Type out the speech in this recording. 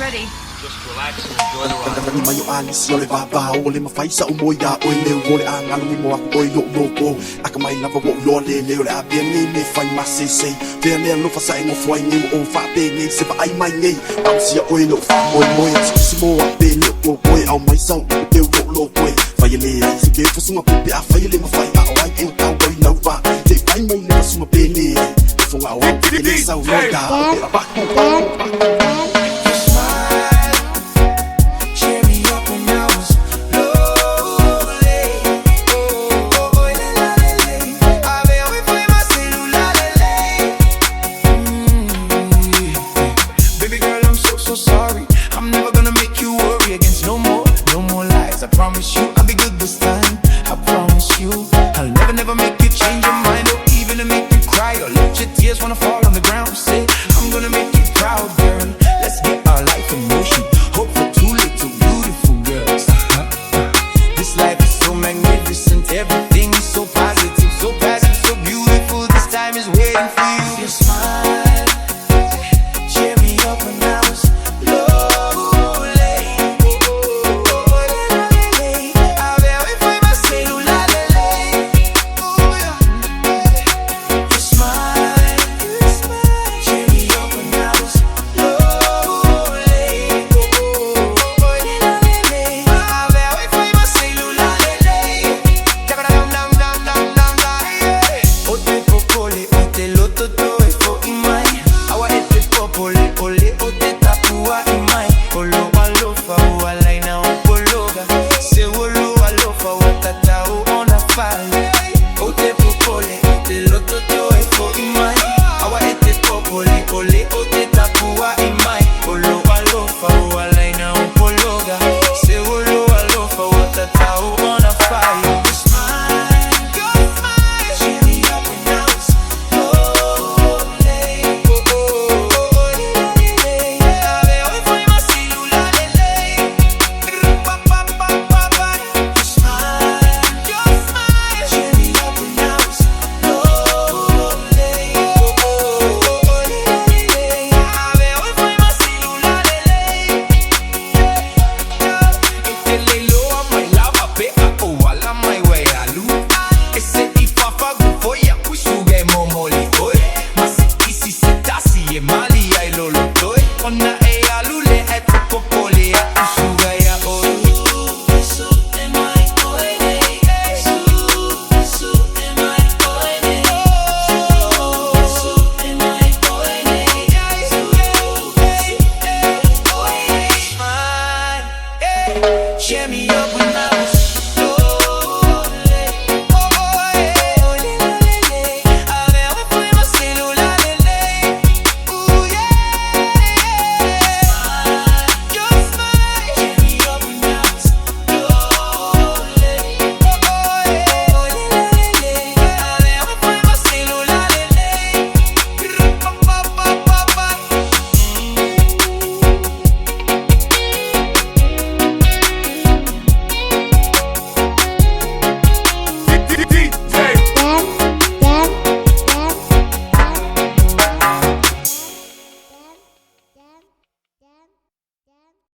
ready. Just relax and enjoy the ride. Ni mayo alis yo le baba o le mafai sa umo ya o le o le anga ni mo ako yo no go aka mai lava wo lo le le a bien ni me fai ma se se te le lo fa sai mo foi ni o fa pe ni se fa ai mai ni am si o no fa mo mo si mo a pe le o boy au mai sa te wo lo boy fai le se ke fa suma pe a fai le mafai a wai en ka boy no va te fai mai le suma pe ni fo a wa le sa o da ba so sorry. I'm never gonna make you worry against no more lies. I promise you I'll be good this time. I promise you I'll never make you change your mind, or even to make you cry or let your tears wanna fall on the ground. Say I'm gonna make you proud, girl. Let's get our life in motion. Hope for two little beautiful girls. This life is so magnificent. Everything is so positive, so passive, so beautiful. This time is waiting for you. Your smile cheer me up when I was Mali ai lolo toi, ona e alule e popole a